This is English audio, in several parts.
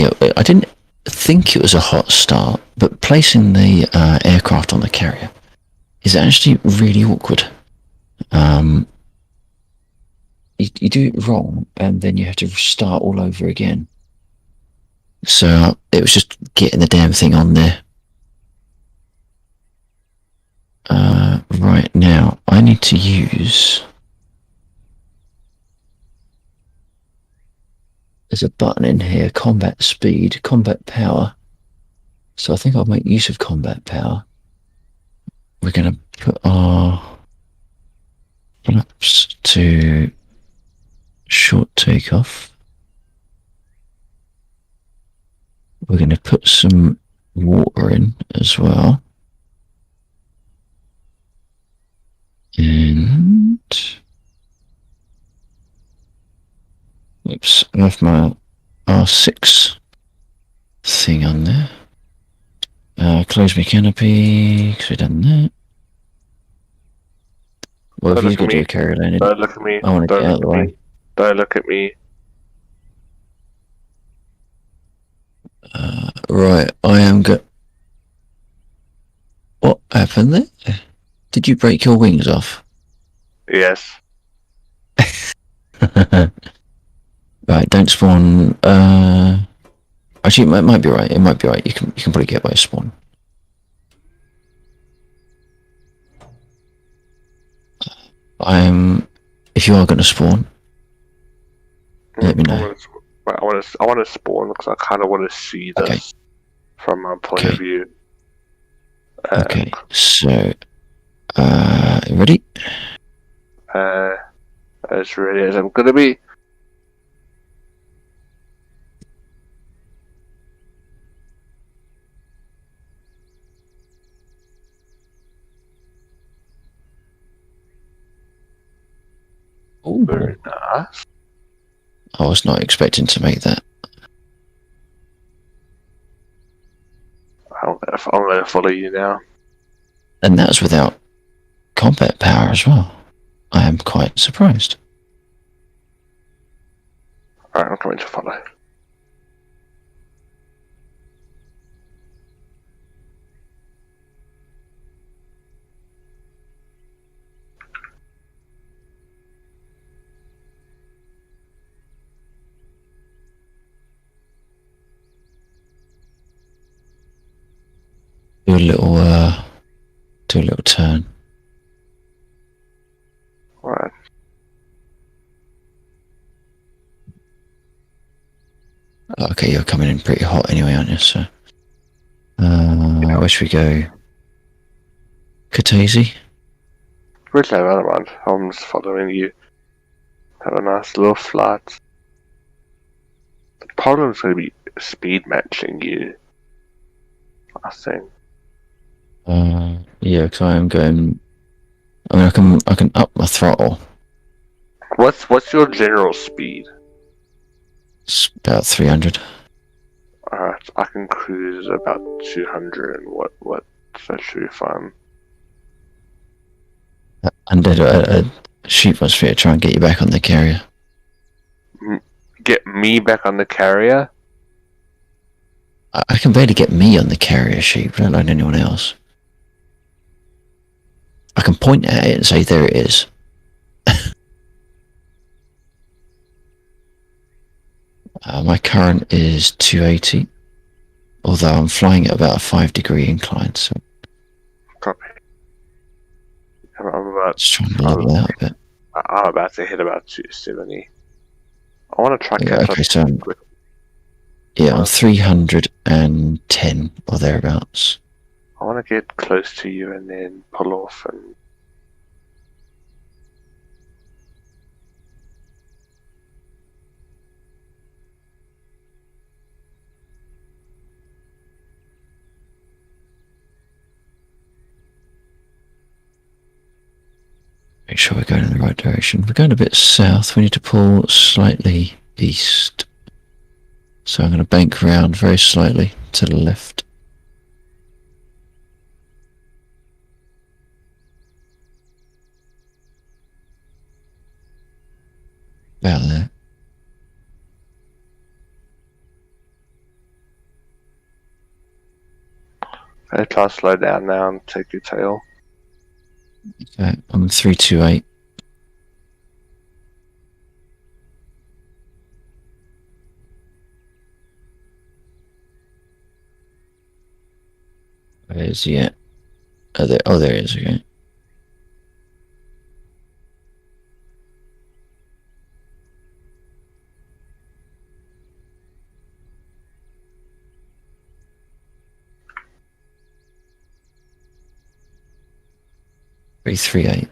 apparently, I didn't think it was a hot start, but placing the aircraft on the carrier is actually really awkward. You do it wrong, and then you have to start all over again. So it was just getting the damn thing on there. Right now, I need to use... There's a button in here, combat speed, combat power. So I think I'll make use of combat power. We're going to put our flaps to short takeoff. We're going to put some water in as well. And oops, I left my R6 thing on there. Close my canopy, because we've done that. Well, if you've got to do a carrier landing, don't look at me. I want to get out of the way. Don't look at me. Right, I am good. What happened there? Did you break your wings off? Yes. Right, don't spawn. Actually, it might be right. It might be right. You can probably get by a spawn. If you are going to spawn, let me know. I want to spawn because I kind of want to see this from my point of view. Okay, so ready? As ready as I'm gonna be. Ooh. Very nice. I was not expecting to make that. I'm gonna follow you now. And that's without combat power as well. I am quite surprised. Alright, I'm going to follow. Do a little turn. Alright. Okay, you're coming in pretty hot anyway, aren't you? So, where should we go? Katese? Which I don't mind. I'm just following you. Have a nice little flight. The problem's going to be speed matching you, I think. Yeah, because I am going. I mean, I can up my throttle. What's your general speed? It's about 300. Alright, I can cruise about 200 and what that should be fine. And did a sheep wants me to try and get you back on the carrier. Get me back on the carrier? I can barely get me on the carrier, sheep, let alone anyone else. I can point at it and say, there it is. My current is 280, although I'm flying at about a 5-degree incline, so... Copy. I'm just trying to level out a bit. I'm about to hit about 270. I want to try catch up. Okay, so I'm 310 or thereabouts. I want to get close to you and then pull off and... Make sure we're going in the right direction. We're going a bit south. We need to pull slightly east. So I'm going to bank around very slightly to the left. About there. I try to slow down now and take your tail. Okay, I'm 328. Where is he at? Oh, there he is, okay. Three, 3, 8.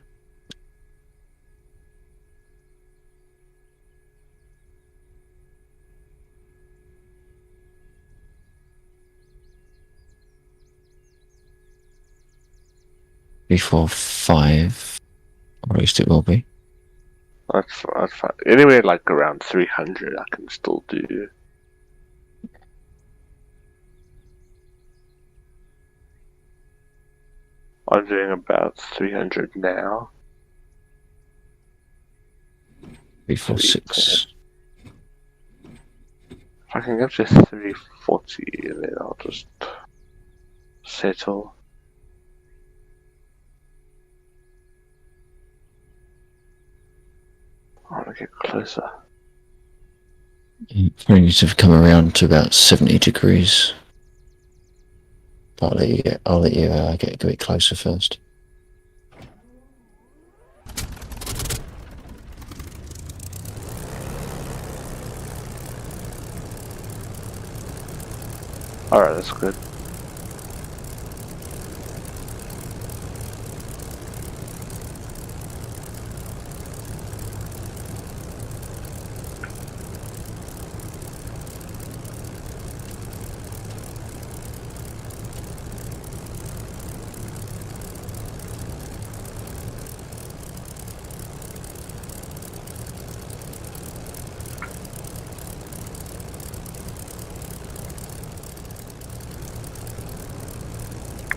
Three, 4, 5. Or at least it will be. That's fine. Anyway, like around 300, I can still do. I'm doing about 300 now. 3, 4, 6. If I can get to 340, then I'll just settle. I want to get closer. You probably need to come around to about 70 degrees. I'll let you get a bit closer first. Alright, that's good.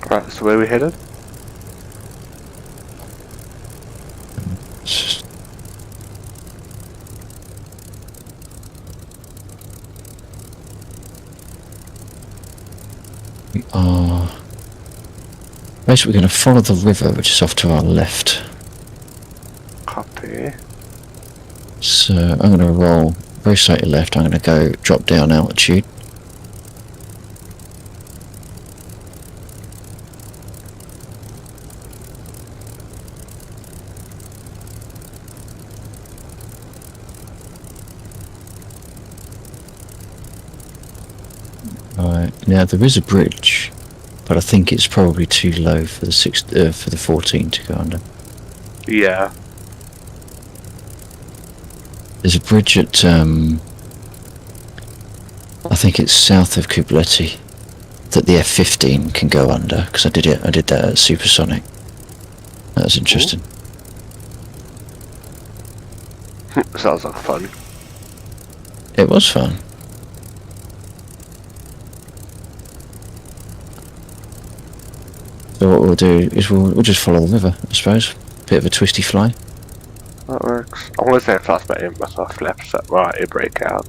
Right, so where are we headed? We are basically going to follow the river, which is off to our left. Copy. So I'm going to roll very slightly left. I'm going to go drop down altitude. Right, now there is a bridge, but I think it's probably too low for the for the 14 to go under. Yeah. There's a bridge at I think it's south of Kubletti that the F-15 can go under, because I did that at Supersonic. That was interesting. Sounds like fun. It was fun. So what we'll do is we'll just follow the river, I suppose. Bit of a twisty fly. That works. I want to say fast my aim, but I flaps that right, it break out.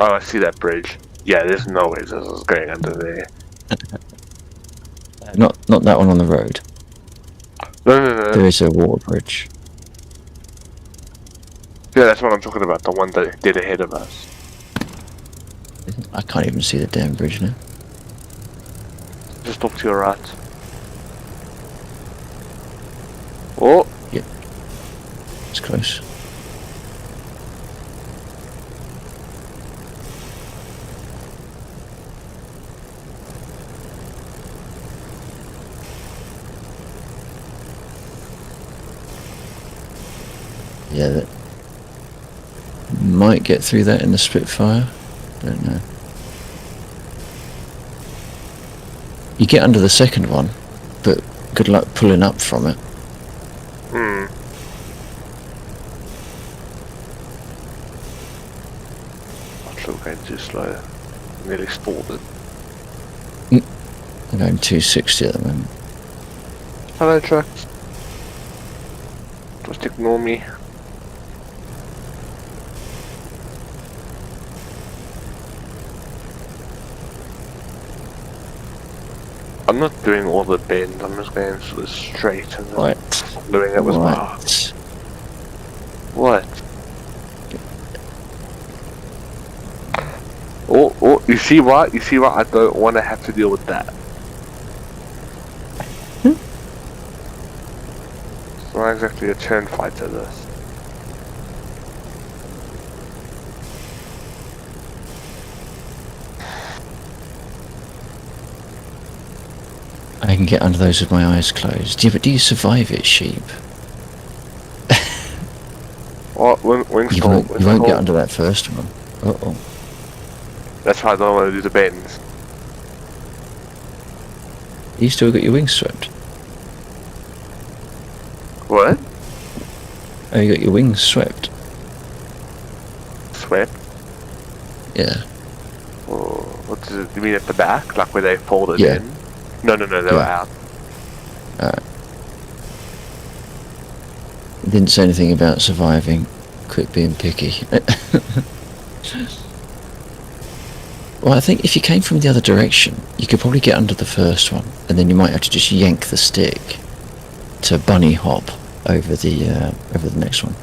Oh, I see that bridge. Yeah, there's no way this is going under there. Not that one on the road. No. There is a water bridge. Yeah, that's what I'm talking about. The one that did ahead of us. I can't even see the damn bridge now. Just off to your right. Oh! Yep. It's close. Yeah, that might get through that in the Spitfire. Don't know. You get under the second one, but good luck pulling up from it. I'm still going too slow. Nearly stalled it. I'm going 260 at the moment. Hello, trucks. Just ignore me. I'm not doing all the bends, I'm just going sort of straight and then Right. doing it with my arm. Right. What? Oh, you see what? You see what? I don't want to have to deal with that. It's not exactly a turn fighter, this. I can get under those with my eyes closed. Yeah, but do you survive it, sheep? What? Wing You stall. won't get under that first one. Uh-oh. That's why I don't want to do the bends. You still got your wings swept? What? Oh, you got your wings swept? Swept? Yeah. Oh, what does it, you mean at the back? Like where they folded Yeah. in? No, they were out. Alright. It didn't say anything about surviving. Quit being picky. Well, I think if you came from the other direction, you could probably get under the first one, and then you might have to just yank the stick to bunny hop over the next one.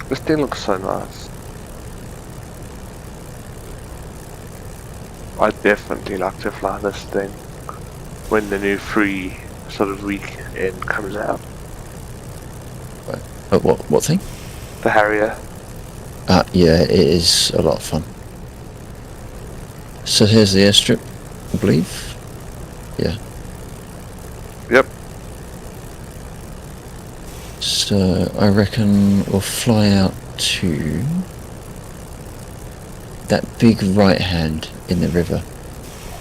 This thing looks so nice. I definitely like to fly this thing when the new free sort of weekend comes out. What thing? The Harrier. Yeah, it is a lot of fun. So here's the airstrip, I believe. Yeah. Yep. So I reckon we'll fly out to that big right hand in the river.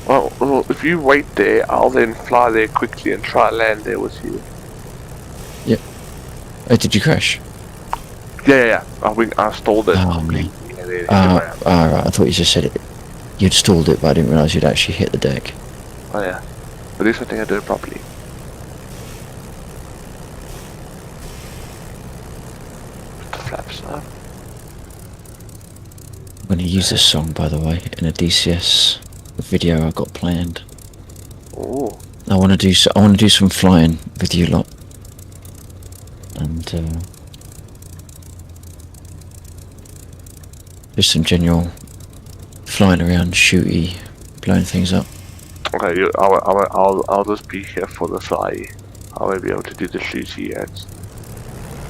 Well, if you wait there, I'll then fly there quickly and try and land there with you. Yep. Oh, did you crash? Yeah. I stalled it Oh, completely. And then right. I thought you just said it. You'd stalled it, but I didn't realise you'd actually hit the deck. Oh yeah. But at least I think I did it properly. Put the flaps up. I'm going to use this song, by the way, in a DCS video I got planned. Oh. I want to do some flying with you lot, and just some general flying around, shooty, blowing things up. Okay, I'll just be here for the fly. I won't be able to do the shooty yet.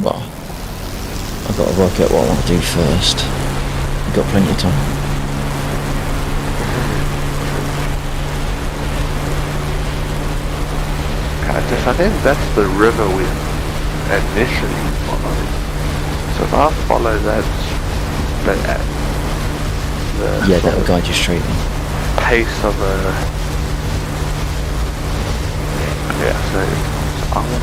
Well, I've got to work out what I want to do first. You've got plenty of time. I think that's the river we initially followed. So if I follow that Yeah, that'll guide you straight in. pace of a so I want to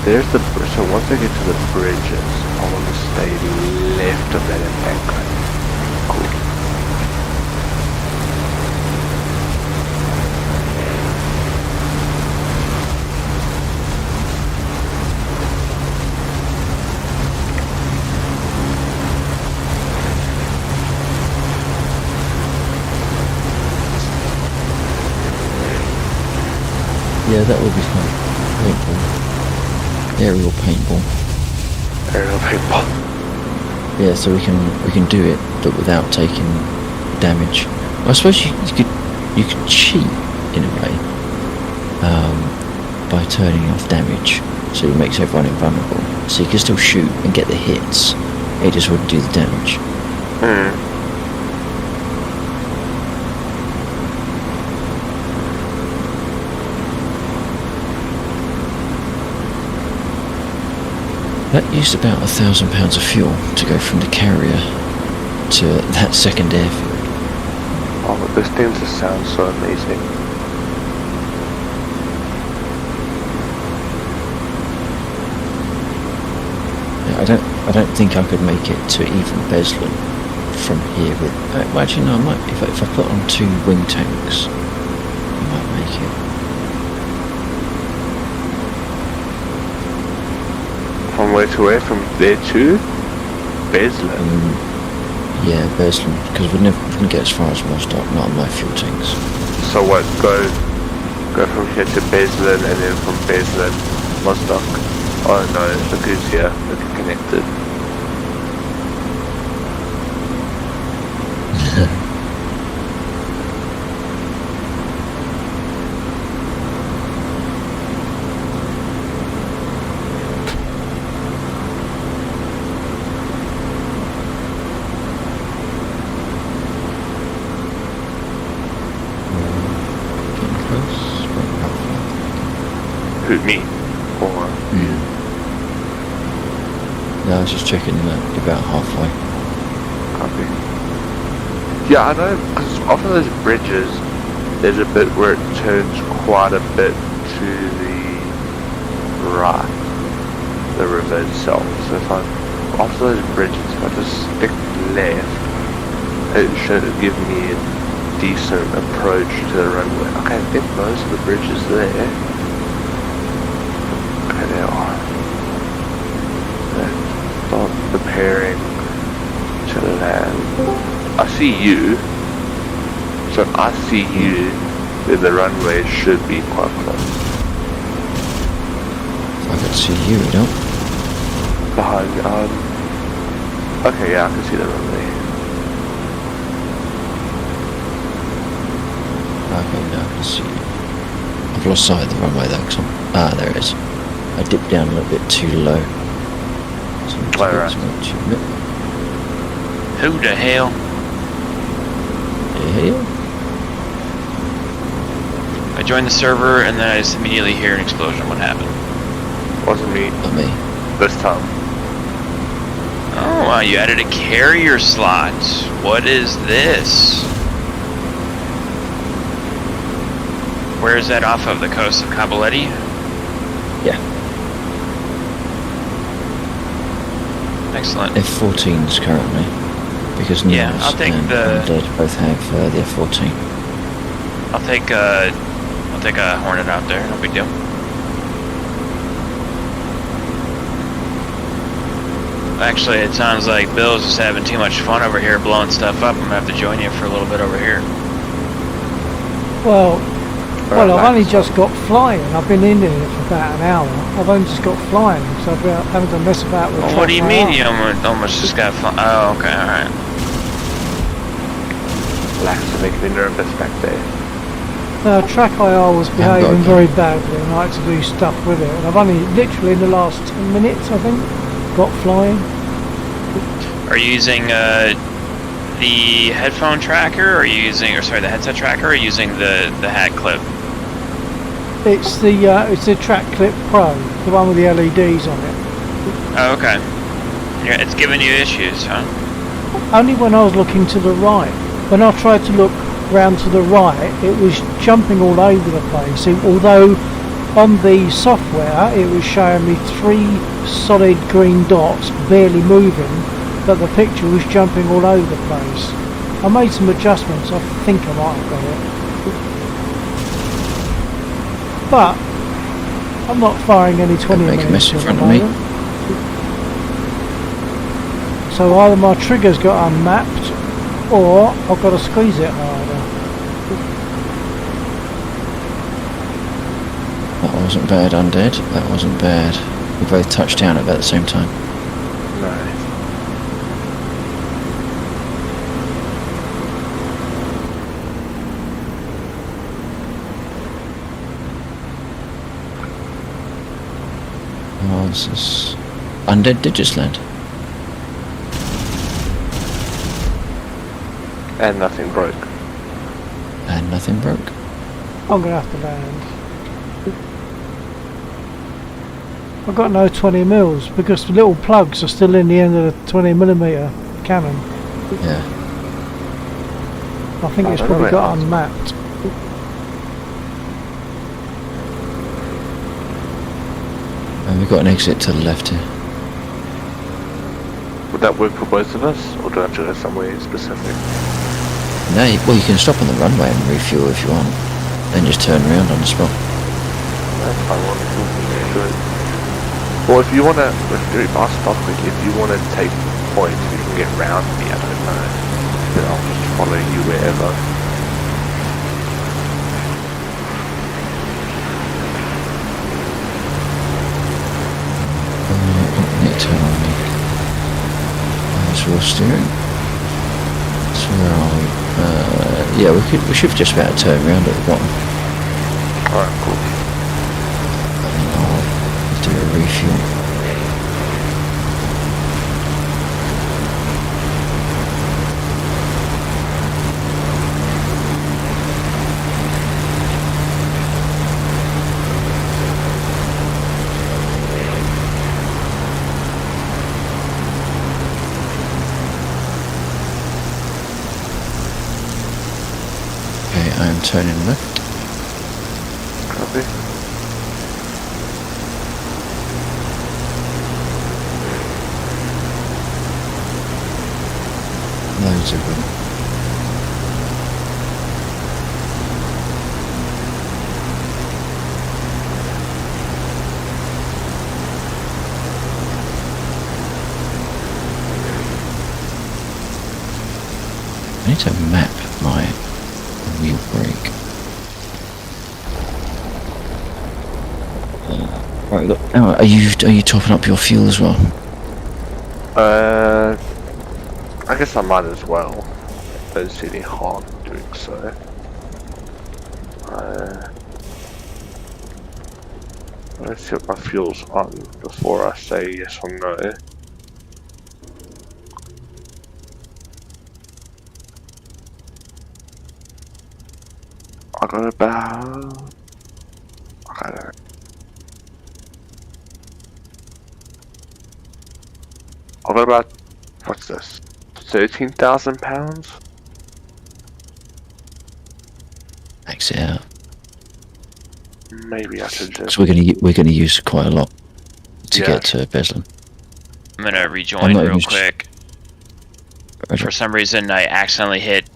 basically so once I get to the bridges I want to stay left of that embankment. Cool. Yeah, that would be fun. Paintball. Aerial paintball. Aerial paintball. Yeah, so we can do it, but without taking damage. I suppose you could cheat in a way by turning off damage, so it makes everyone invulnerable. So you can still shoot and get the hits. It just wouldn't do the damage. That used about £1,000 of fuel to go from the carrier to that second airfield. Oh, but this thing just sounds so amazing. Yeah, I don't think I could make it to even Beslan from here with. Well, actually, no, I might. If I put on 2 wing tanks, I might make it. From where to where? From there to Beslan? Yeah, Beslan, because we can get as far as Mostar, not on my fuel tanks. So what, go Go from here to Baselin and then from Baselin, Vostok. Oh no, look who's here. Look connected. Getting close. About halfway. Who, me? Or you? No, I was just checking that. About halfway. Copy. Yeah, I know, because off of those bridges, there's a bit where it turns quite a bit to the right, the river itself. So if I'm off those bridges, if I just stick left, it should give me a decent approach to the runway. Okay, I think most of the bridges there. Okay, they are. Let's start preparing to land. I see you. So if I see you, then the runway should be quite close. If I could see you, you don't. Behind, okay, yeah, I can see the runway. Okay, now I can see you. I've lost sight of the runway though, there it is. I dipped down a little bit too low. So Alright. Who the hell? Yeah. I joined the server and then I just immediately hear an explosion. What happened? Wasn't me Not me. this time. Oh, wow, you added a carrier slot. What is this? Where is that off of? The coast of Caballetti? Yeah. Excellent. F-14s currently. Because Yeah, Niels I'll take and the- Undead both have the F-14. I'll take a Hornet out there. No big deal. Actually, it sounds like Bill's just having too much fun over here blowing stuff up. I'm gonna have to join you for a little bit over here. Well, I've only Relax. just got flying. I've been in here for about an hour. I've only just got flying, so I've been having to mess about with. Well, what do you mean you almost just got fun? Oh, okay, alright. Relax to make me nervous back there. Track IR was behaving got very badly, and I had to do stuff with it. And I've only literally in the last 10 minutes, I think, got flying. Are you using the headphone tracker, or are you using, or sorry, the headset tracker, or are you using the hat clip? It's the Track Clip Pro, the one with the LEDs on it. Oh, okay. Yeah, it's giving you issues, huh? Only when I was looking to the right. When I tried to look round to the right, it was jumping all over the place. Although on the software it was showing me 3 solid green dots barely moving, but the picture was jumping all over the place. I made some adjustments. I think I might have got it, but I'm not firing any 20 Make a mess mm in at front the of me. moment. So either my trigger's got unmapped, or I've got to squeeze it harder. That wasn't bad, Undead. That wasn't bad. We both touched down at about the same time. Nice. Oh, this is... Undead did just land. And nothing broke. And nothing broke. I'm going to have to land. I've got no 20 mils because the little plugs are still in the end of the 20mm cannon. Yeah. I think Oh, it's I don't probably know got where- unmapped. And we've got an exit to the left here. Would that work for both of us, or do I have to go somewhere specific? No, well, you can stop on the runway and refuel if you want. Then just turn around on the spot. That's fine, wonderful. Good. Well, if you wanna, I'll stop quickly. If you wanna take points, you can get round me. I don't know. Then I'll just follow you wherever. go. So where are we? Yeah, we should just about turn around at the bottom. Alright, cool. And then I'll do a refuel. Okay, I am turning left. Copy. Loads of them. I need to map my wheel brake. Right, look. Oh, are you topping up your fuel as well? I guess I might as well. Don't see any harm in doing so. Let's see what my fuel's on before I say yes or no. I got about... I don't know. I got about... What's this? 13,000 pounds? Max it out. Maybe I should just... So we're gonna use quite a lot to Yeah. get to Beslin. I'm gonna I'm rejoin not real even quick. Roger. For some reason, I accidentally hit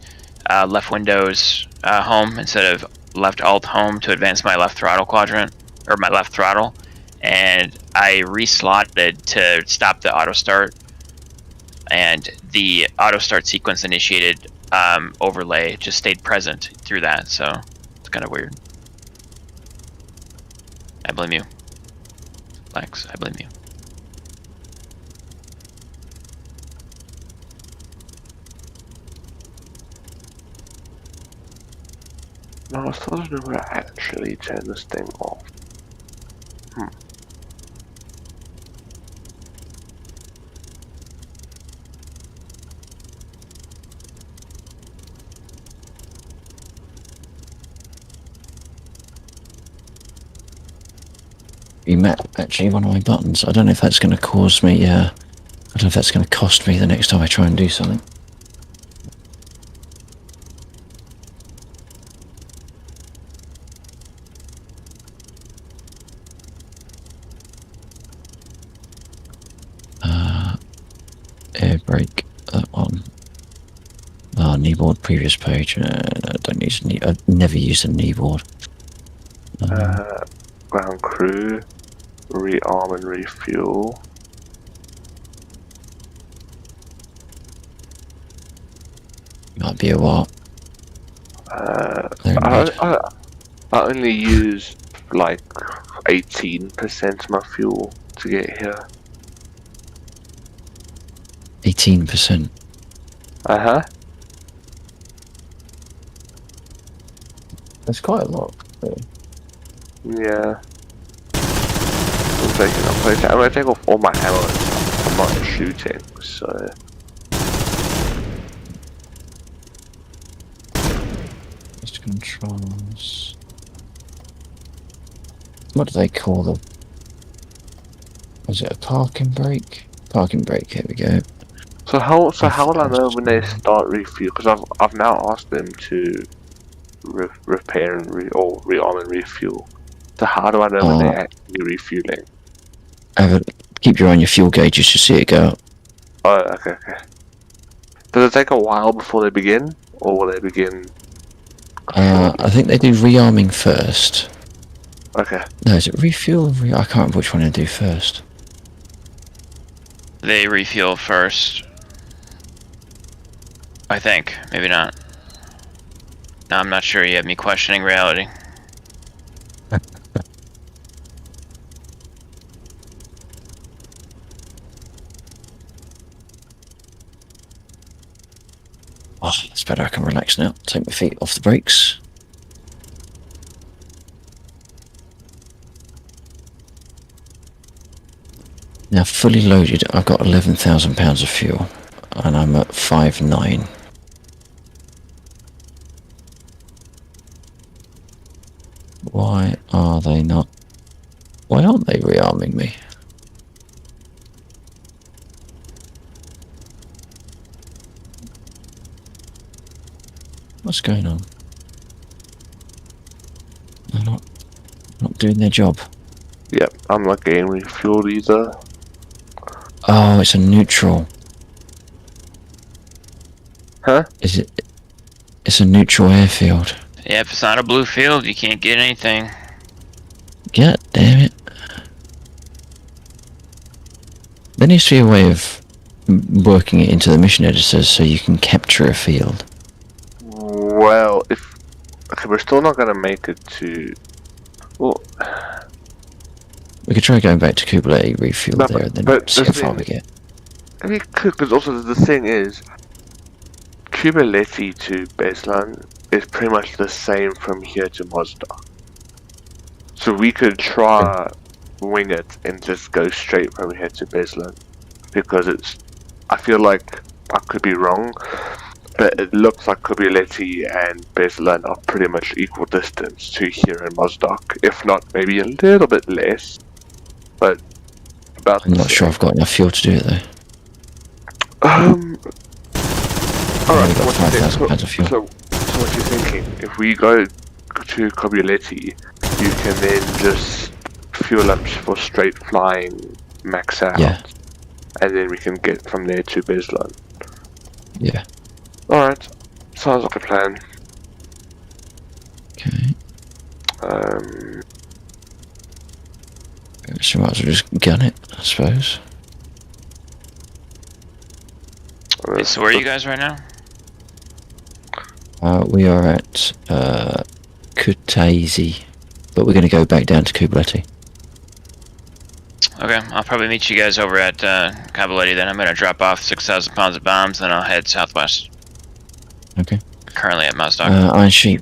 left Windows home instead of left Alt home to advance my left throttle quadrant, or my left throttle, and I reslotted to stop the auto start, and the auto start sequence initiated overlay just stayed present through that, so it's kind of weird. I blame you, Lex. I blame you. No, I still don't know where to actually turn this thing off. Remap actually one of my buttons. I don't know if that's going to cause me. I don't know if that's going to cost me the next time I try and do something. Air brake, that one. Kneeboard, previous page. I don't use I've never used a kneeboard. Ground crew, rearm and refuel. Might be a while. Clear and mid. I only use like 18% of my fuel to get here. 18%. Uh-huh. That's quite a lot. Yeah. I'm gonna take off all my ammo and stuff. I'm not shooting, so... Just controls. What do they call them? Was it a parking brake? Parking brake, here we go. So how will I know when they start refuel? Because I've now asked them to repair and rearm and refuel. So how do I know when they're actually refueling? Keep your eye on your fuel gauges to see it go up. Oh, okay. Does it take a while before they begin, or will they begin? I think they do rearming first. Okay. No, is it refuel? I can't remember which one they do first. They refuel first. I think. Maybe not. No, I'm not sure. You have me questioning reality. Oh, that's better. I can relax now. Take my feet off the brakes. Now, fully loaded, I've got 11,000 pounds of fuel, and I'm at 5.9. Why are they not? Why aren't they rearming me? What's going on? They're not doing their job. Yep, I'm not getting refueled either. Oh, it's a neutral. Huh? Is it? It's a neutral airfield. Yeah, if it's not a blue field, you can't get anything. God damn it. There needs to be a way of working it into the mission editors so you can capture a field. Well, okay, we're still not gonna make it to. Well, We could try going back to Kublai, refuel No, there, and then but see the how far thing- we get. I mean, because also the thing is, Kubaleti to Beslan is pretty much the same from here to Mazda. So we could try wing it and just go straight from here to Beslan, because I feel like I could be wrong, but it looks like Kubaleti and Beslan are pretty much equal distance to here in Mazda, if not maybe a little bit less, but about I'm the not sure same. I've got enough fuel to do it though. Alright, I've got 5,000 pounds of fuel. so what you're thinking, if we go to Cobuletti, you can then just fuel up for straight flying max out. Yeah. And then we can get from there to Beslan. Yeah. Alright, sounds like a plan. Okay. So might as well just gun it, I suppose. Okay, so where are you guys right now? We are at Kutaisi, but we're going to go back down to Kublai. Okay, I'll probably meet you guys over at Kabaletti then. I'm going to drop off 6,000 pounds of bombs, then I'll head southwest. Okay. Currently at Mazda. Iron Sheep,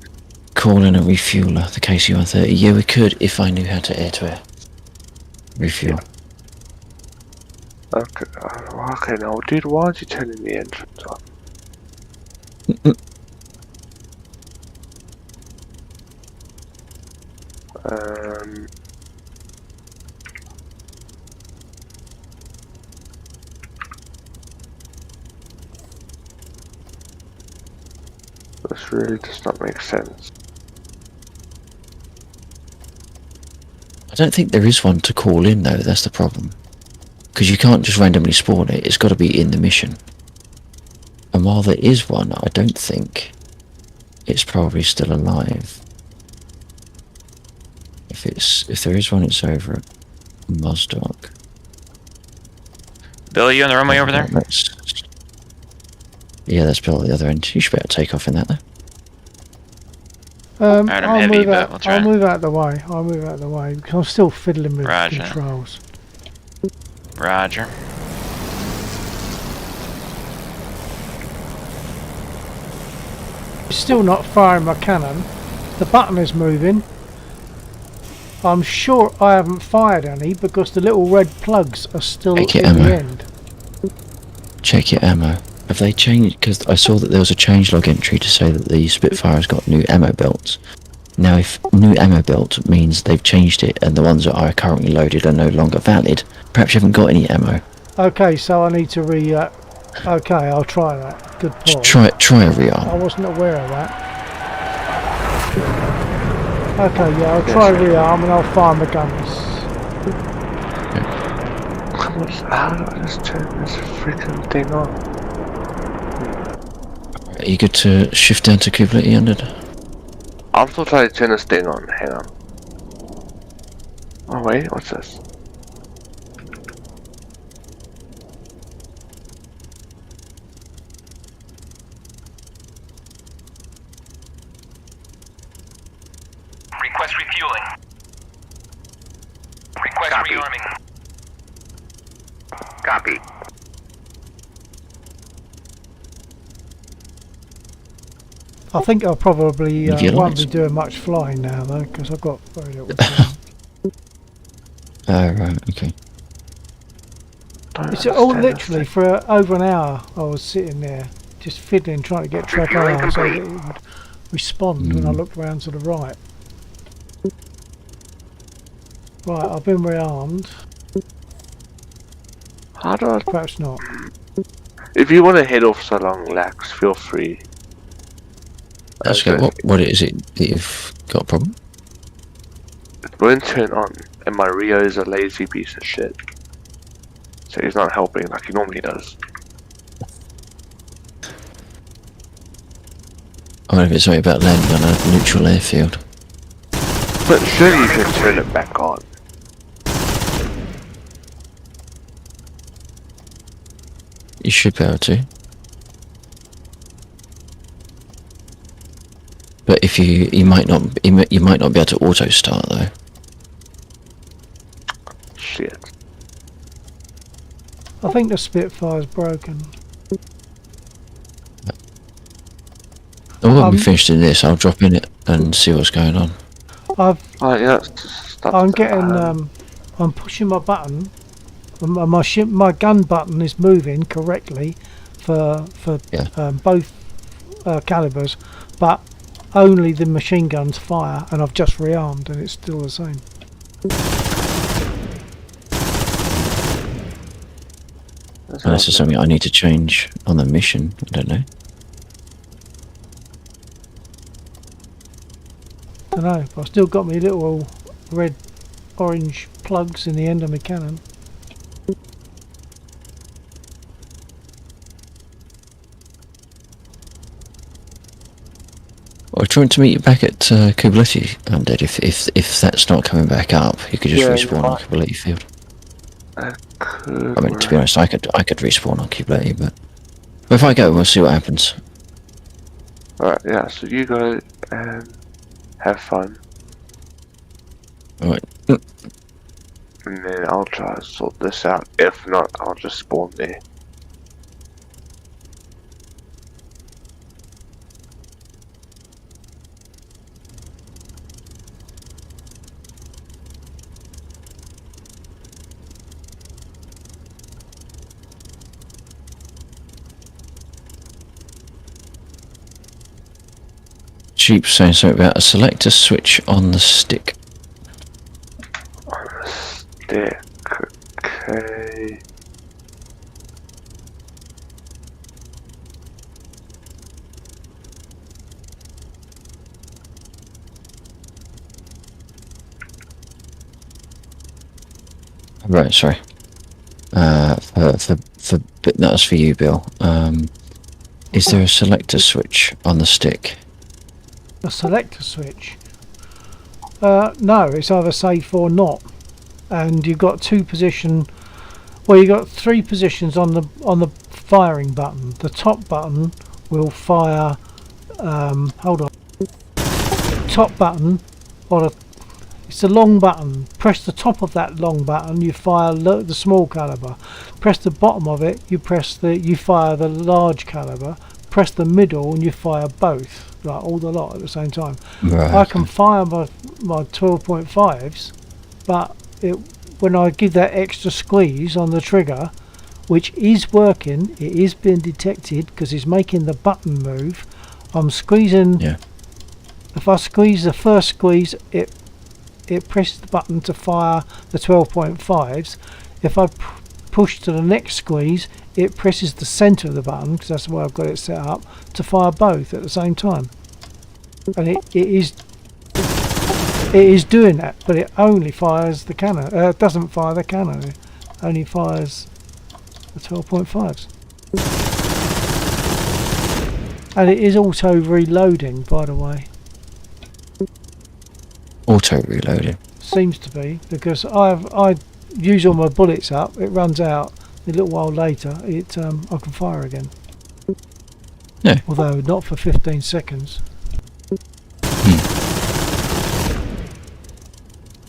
call in a refueler, the KC-130. Yeah, we could if I knew how to air-to-air refuel. Okay, now dude, why aren't you turning the entrance off? This really does not make sense. I don't think there is one to call in though, that's the problem. Because you can't just randomly spawn it, it's got to be in the mission. And while there is one, I don't think it's probably still alive. If there is one, it's over at Mozdok. Bill, you on the runway over there? Yeah, that's Bill at the other end. You should be able to take off in that though. Alright, I'm heavy, but we'll try. I'll move out the way. I'll move out the way because I'm still fiddling with Roger. controls. Roger. Still not firing my cannon. The button is moving. I'm sure I haven't fired any because the little red plugs are still Take your in ammo. the end. Check your ammo. Have they changed? Because I saw that there was a changelog entry to say that the Spitfire's got new ammo belts. Now, if new ammo belt means they've changed it and the ones that are currently loaded are no longer valid, perhaps you haven't got any ammo. Okay, so I need to okay, I'll try that. Good point. Try a I rearm. wasn't aware of that. Okay, yeah, I'll try rearm and I'll fire my guns. How do I just turn this freaking thing on? Are you good to shift down to Kublai under? I'm still trying to turn this thing on. Hang on. Oh wait, what's this? Request refueling. Request Copy. rearming. Copy. I think I probably If you won't like. be doing much flying now though, because I've got very little time. Oh, right, okay. Don't It's all understand literally this for over an hour I was sitting there just fiddling trying to get track R so that it would respond when I looked round to the right. Right, I've been rearmed. thing. How do I... Perhaps not. If you want to head off so long, Lax, feel free. That's good. What is it that you've got a problem? It won't turn on, and my Rio is a lazy piece of shit. So he's not helping like he normally does. I wonder if it's something about landing on a neutral airfield. But surely you can turn it back on. You should be able to. But if you might not be able to auto start though. Shit. I think the Spitfire's broken. And when we finished in this, I'll drop in it and see what's going on. Oh yeah, stop. I'm getting I'm pushing my button. My gun button is moving correctly for Yeah. both calibers, but only the machine guns fire, and I've just rearmed and it's still the same. Unless there's something I need to change on the mission, I don't know. I don't know, but I've still got my little red orange plugs in the end of my cannon. Well, trying to meet you back at Kubleti, Undead. If that's not coming back up, you could just Yeah, respawn on Kubleti field. I mean, to be honest, I could respawn on Kubleti, but if I go, we'll see what happens. Alright, yeah, so you go and have fun. Alright. And then I'll try to sort this out. If not, I'll just spawn there. Jeep saying something about a selector switch on the stick. On the stick, okay. Right, sorry. But that was for you, Bill. Is there a selector switch on the stick? A selector switch? No, it's either safe or not. And you've got two position. Well, you've got three positions on the firing button. The top button will fire. Hold on. Top button, or it's a long button. Press the top of that long button, you fire the small caliber. Press the bottom of it, you fire the large caliber. Press the middle, and you fire both, like all the lot at the same time. Right. I can fire my 12.5s, but when I give that extra squeeze on the trigger, which is working, it is being detected because it's making the button move. I'm squeezing. Yeah. If I squeeze the first squeeze, it presses the button to fire the 12.5s. If I push to the next squeeze, it presses the centre of the button, because that's the way I've got it set up, to fire both at the same time. And it is doing that, but it only fires the cannon. It doesn't fire the cannon. It only fires the 12.5s. And it is auto reloading, by the way. Auto reloading. Seems to be, because I use all my bullets up. It runs out. A little while later, I can fire again. No. Although not for 15 seconds.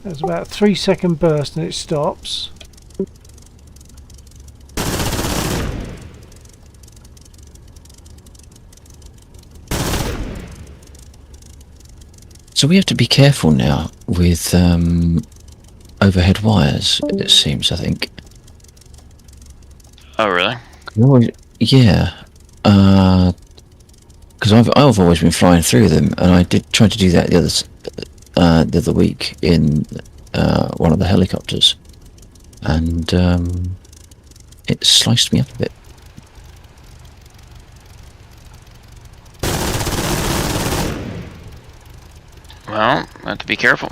There's about a 3-second burst and it stops. So we have to be careful now with overhead wires, it seems, I think. Oh, really? Yeah. Because I've always been flying through them, and I did try to do that the other week in one of the helicopters, and it sliced me up a bit. Well, I have to be careful.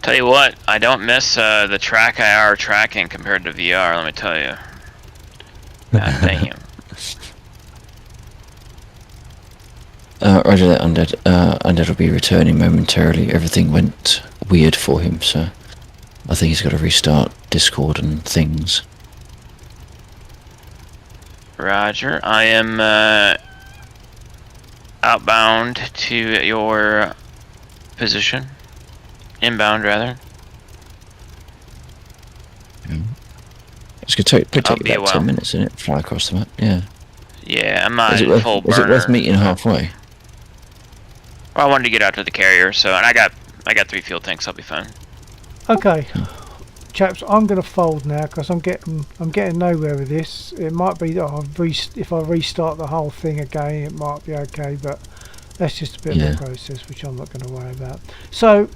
Tell you what, I don't miss the track IR tracking compared to VR, let me tell you. God damn. Roger that, Undead. Undead will be returning momentarily. Everything went weird for him, so I think he's got to restart Discord and things. Roger, I am outbound to your position. Inbound, rather. It's going to take I'll be a about while. 10 minutes, isn't it? Fly across the map. Yeah. Yeah, I'm not Is it in full burner. is it worth meeting halfway? Well, I wanted to get out to the carrier, so, and I got 3 fuel tanks. I'll be fine. Okay, chaps, I'm going to fold now because I'm getting nowhere with this. It might be that if I restart the whole thing again, it might be okay, but that's just a bit of a process which I'm not going to worry about. So,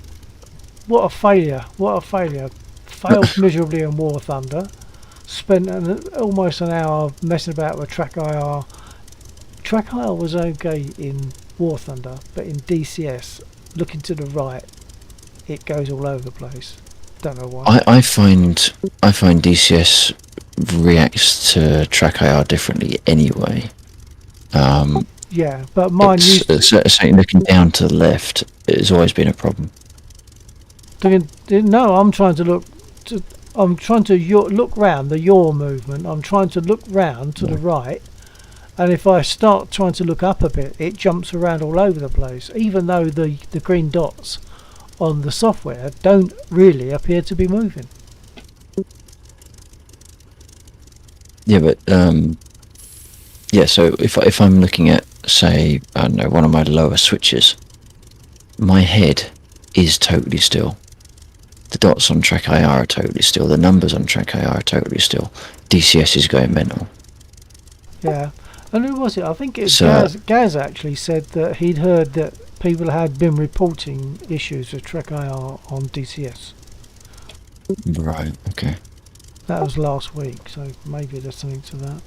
what a failure! What a failure! Failed miserably in War Thunder. Spent almost an hour messing about with Track IR. Track IR was okay in War Thunder, but in DCS, looking to the right, it goes all over the place. Don't know why. I find DCS reacts to Track IR differently anyway. Yeah, but mine used certainly looking down to the left has always been a problem. No, I'm trying to look. I'm trying to look round the yaw movement. I'm trying to look round to the right, and if I start trying to look up a bit, it jumps around all over the place. Even though the green dots on the software don't really appear to be moving. Yeah, but yeah. So if I'm looking at, say, I don't know, one of my lower switches, my head is totally still. The dots on Track IR are totally still. The numbers on Track IR are totally still. DCS is going mental. Yeah, and who was it? I think it was So, Gaz actually said that he'd heard that people had been reporting issues with Trek IR on DCS. right. Okay. That was last week, so maybe there's something to that.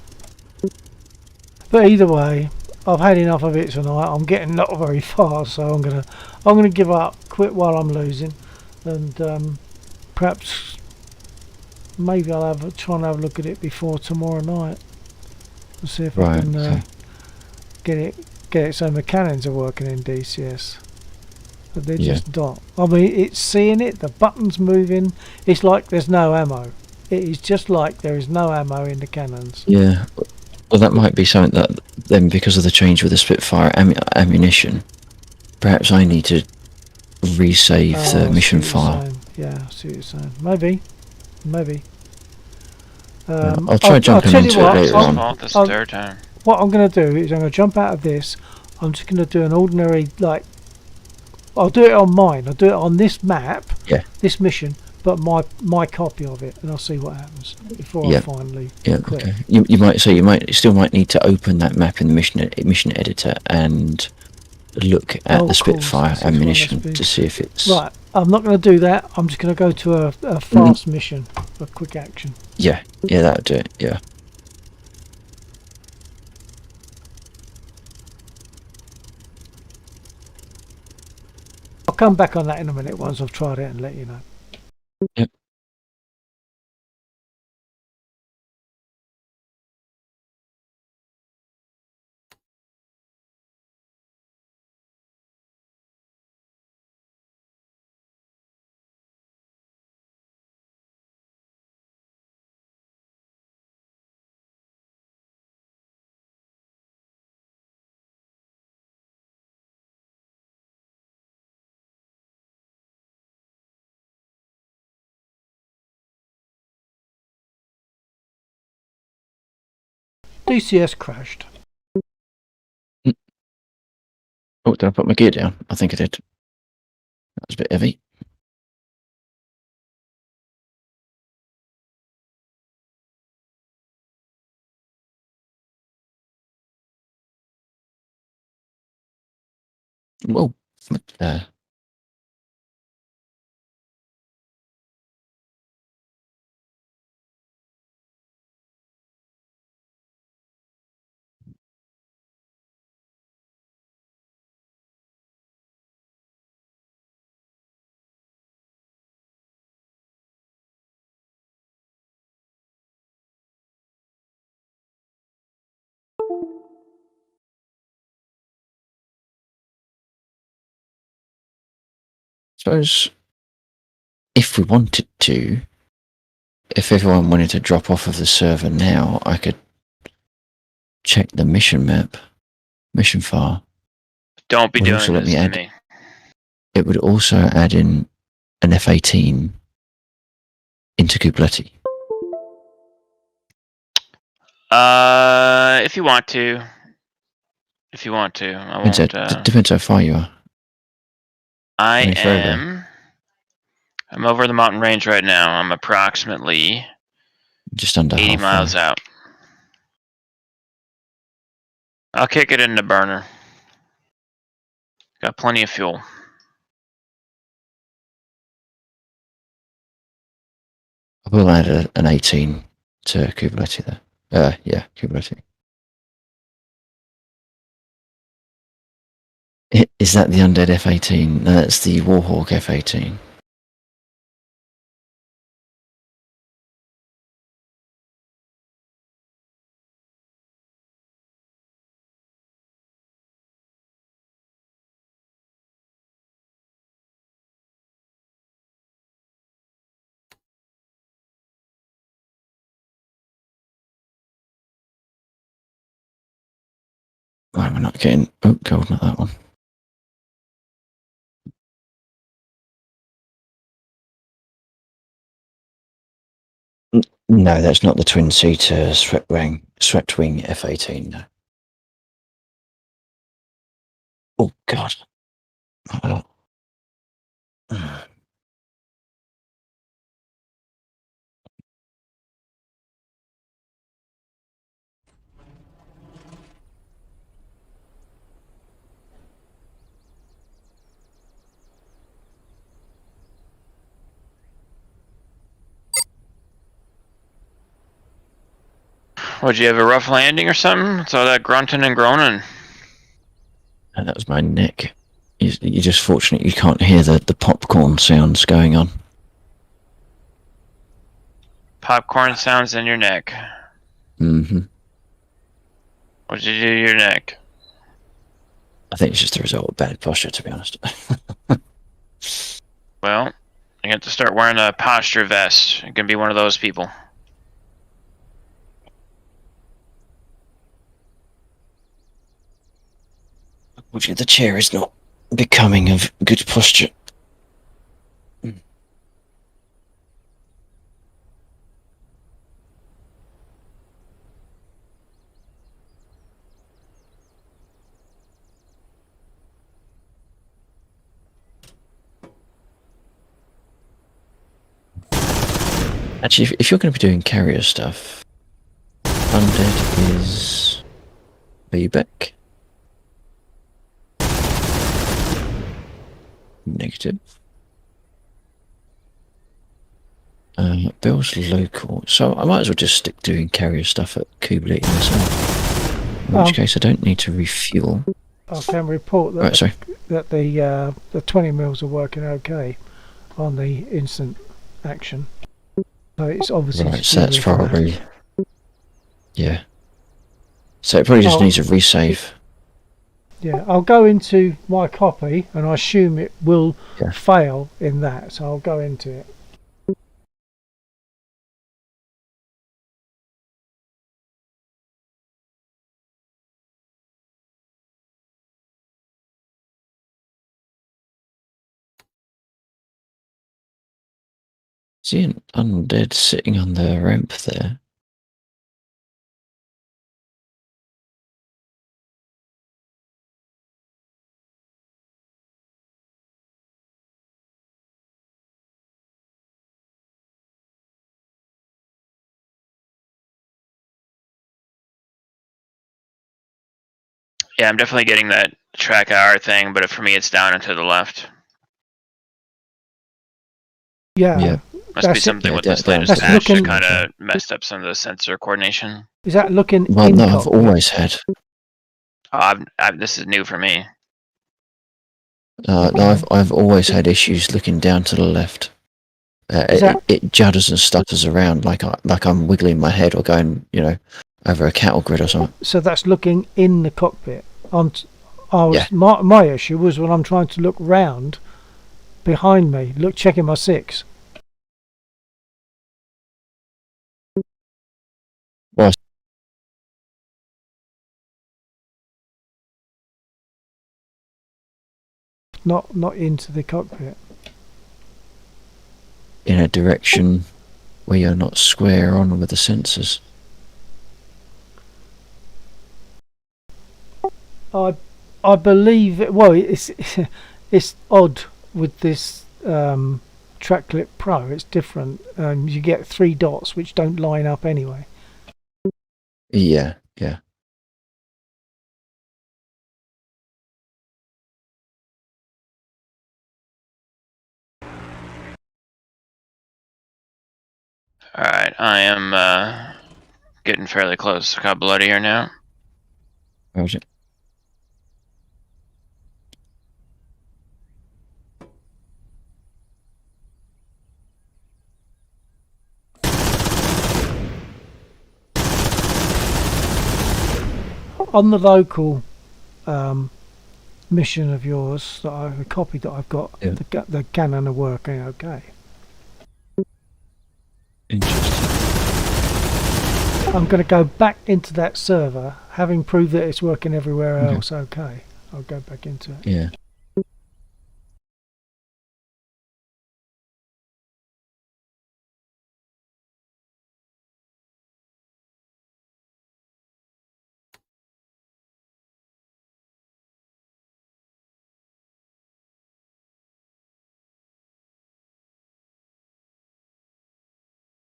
But either way, I've had enough of it tonight. I'm getting not very far, so I'm gonna give up, quit while I'm losing, and perhaps maybe I'll try and have a look at it before tomorrow night and see if I can get it so my cannons are working in DCS. But they're just not. I mean, it's seeing it. The button's moving. It's like there's no ammo. It is just like there is no ammo in the cannons. Yeah. Well, that might be something that then, because of the change with the Spitfire ammunition, perhaps I need to resave the mission file. Yeah, I see what you're saying. Maybe. I'll try jumping into it later on. This is third time. What I'm going to do is I'm going to jump out of this. I'm just going to do an ordinary, like, I'll do it on mine. I'll do it on this map, this mission, but my copy of it, and I'll see what happens before I finally quit. Okay. You might still need to open that map in the mission editor and look at the Spitfire ammunition to see if it's right. I'm not going to do that. I'm just going to go to a fast mission, a quick action. Yeah, that'll do it. Yeah. I'll come back on that in a minute once I've tried it and let you know. Yep. DCS crashed. Oh, did I put my gear down? I think I did. That was a bit heavy. Whoa. Suppose if we wanted to, if everyone wanted to drop off of the server now, I could check the mission map, mission file. Don't be Would doing also let this me to add- me. It would also add in an F-18 into Kubletti. If you want to. If you want to. I Depends, won't. depends how far you are. I it's very low. am. I'm over the mountain range right now. I'm approximately Just under 80 halfway. miles out. I'll kick it in the burner. Got plenty of fuel. I will add an 18 to Kubletti there. Yeah, Kubletti. Is that the undead F-18? No, that's the Warhawk F-18. Why am I not getting... Oh, gold, not that one. No, that's not the twin-seater swept wing F-18, no. Oh, God. Would you have a rough landing or something? It's all that grunting and groaning. And that was my neck. You're just fortunate you can't hear the popcorn sounds going on. Popcorn sounds in your neck. Mm-hmm. What'd you do to your neck? I think it's just a result of bad posture, to be honest. Well, you have to start wearing a posture vest. You can be one of those people. Which the chair is not becoming of good posture. Actually, if you're going to be doing carrier stuff, undead is Bebeck. Negative. Bill's local, so I might as well just stick doing carrier stuff at Kubletti myself. In which case, I don't need to refuel. I can report that Right, sorry. that the 20 mils are working okay on the instant action. So it's obviously Right, so that's securely fine. probably... Yeah. So it probably just needs a resave. Yeah, I'll go into my copy and I assume it will Yeah. fail in that, so I'll go into it. See an undead sitting on the ramp there? Yeah, I'm definitely getting that track hour thing, but for me it's down and to the left. Yeah. Yeah. Must be That's it. something Yeah, with down- this down latest to patch looking- that kind of messed up some of the sensor coordination. Is that looking Well, in no, I've cockpit? always had. This is new for me. No, I've always had issues looking down to the left. Is that- It judders and stutters around like I'm wiggling my head or going, over a cattle grid or something. So that's looking in the cockpit. Yeah. My issue was when I'm trying to look round behind me, checking my 6. Well, Not into the cockpit. in a direction where you're not square on with the sensors. I believe well it's it's odd with this Track Clip Pro. It's different. You get 3 dots which don't line up anyway. Yeah. Alright, I am getting fairly close to Cabo Bloody here now. Roger. On the local mission of yours, the copy that I've got, Yeah. the cannon are working okay. Interesting. I'm going to go back into that server, having proved that it's working everywhere Okay. else okay. I'll go back into it. Yeah.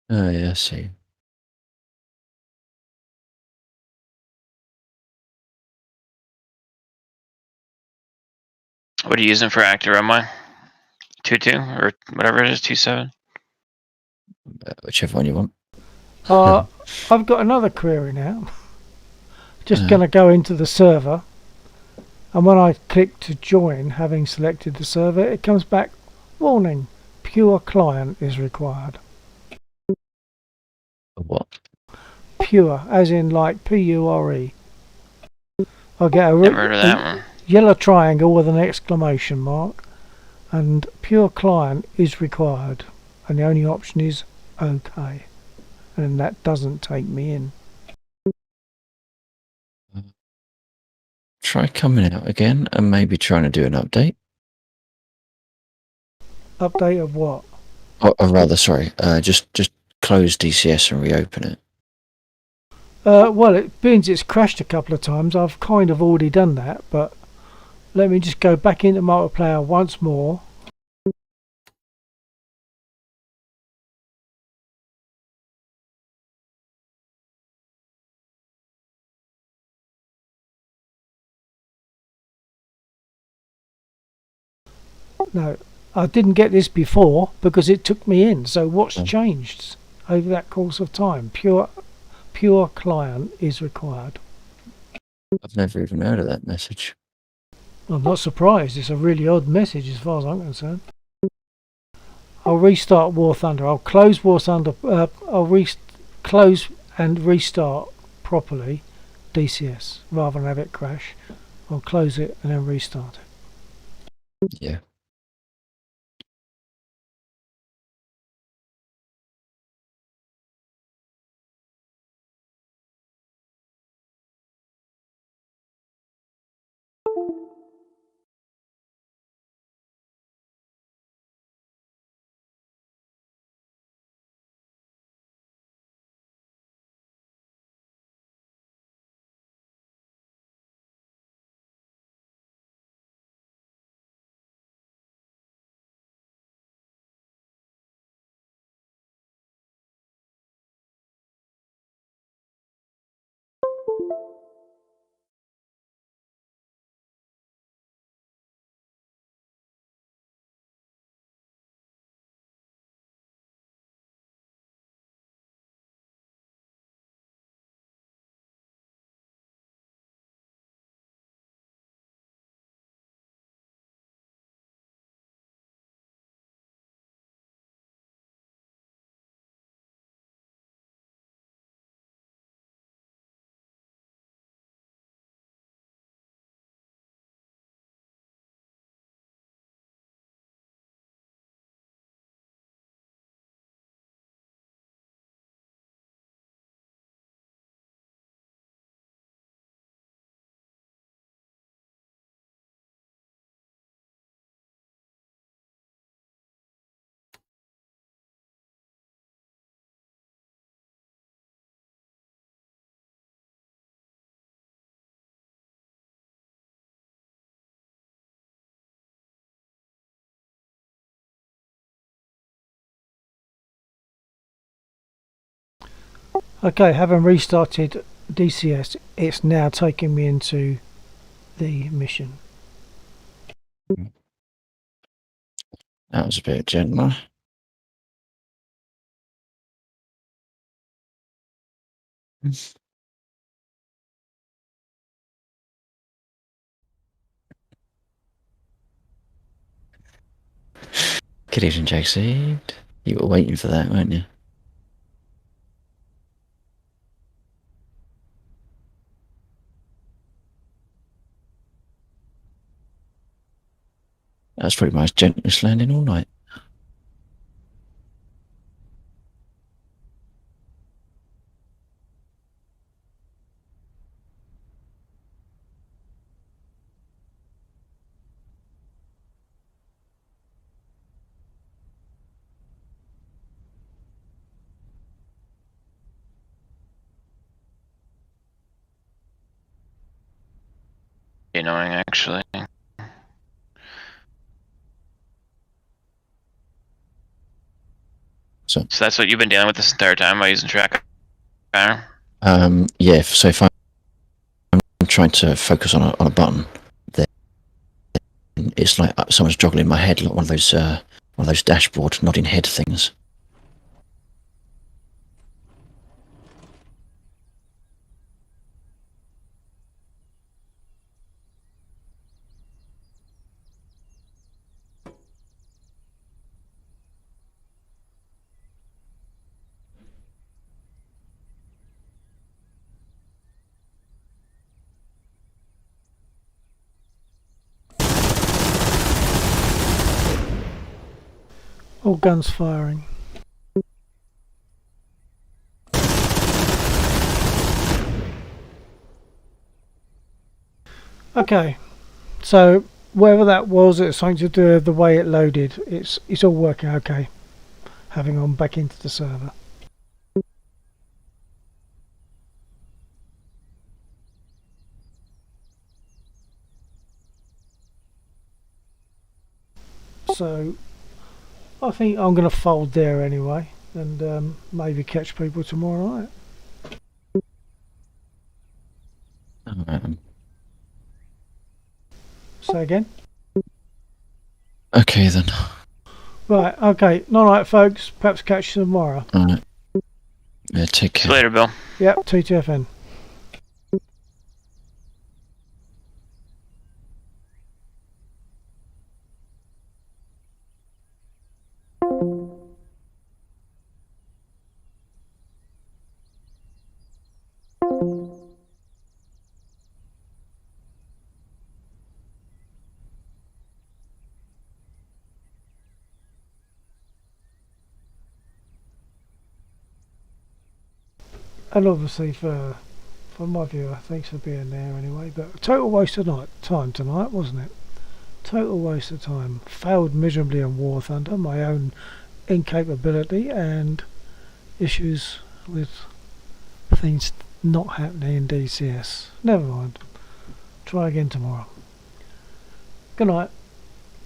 Oh, yeah, I see. What are you using for active runway? 2.2 or whatever it is, 2.7? Whichever one you want. I've got another query now. Just Uh-huh. going to go into the server, and when I click to join, having selected the server, it comes back, warning, pure client is required. What? Pure, as in like P-U-R-E. I get Never heard of that one. yellow triangle with an exclamation mark, and pure client is required, and the only option is OK, and that doesn't take me in. Try coming out again and maybe trying to do an update. Update of what? Or rather, sorry, just close DCS and reopen it. Well, it means it's crashed a couple of times. I've kind of already done that, but let me just go back into multiplayer once more. No, I didn't get this before because it took me in. So what's changed over that course of time? Pure client is required. I've never even heard of that message. I'm not surprised. It's a really odd message as far as I'm concerned. I'll restart War Thunder. I'll close War Thunder. I'll close and restart properly DCS rather than have it crash. I'll close it and then restart it. Yeah. Okay, having restarted DCS, it's now taking me into the mission. That was a bit gentler. Good evening, JC. You were waiting for that, weren't you? That was probably my gentlest landing all night. Annoying, actually. So that's what you've been dealing with this entire time by using track. yeah. So if I'm trying to focus on a button, then it's like someone's joggling my head, like one of those dashboard nodding head things. All guns firing. Okay, so whatever that was, it's something to do with the way it loaded. It's all working okay. Having gone back into the server. So I think I'm going to fold there anyway, and maybe catch people tomorrow night. Say again? Okay then. Right, okay. Night, folks. Perhaps catch you tomorrow. Alright. Yeah, take See care. you later, Bill. Yep, TTFN. And obviously for my viewer, thanks for being there anyway. But total waste of time tonight, wasn't it? Total waste of time. Failed miserably on War Thunder, my own incapability and issues with things not happening in DCS. Never mind. Try again tomorrow. Good night.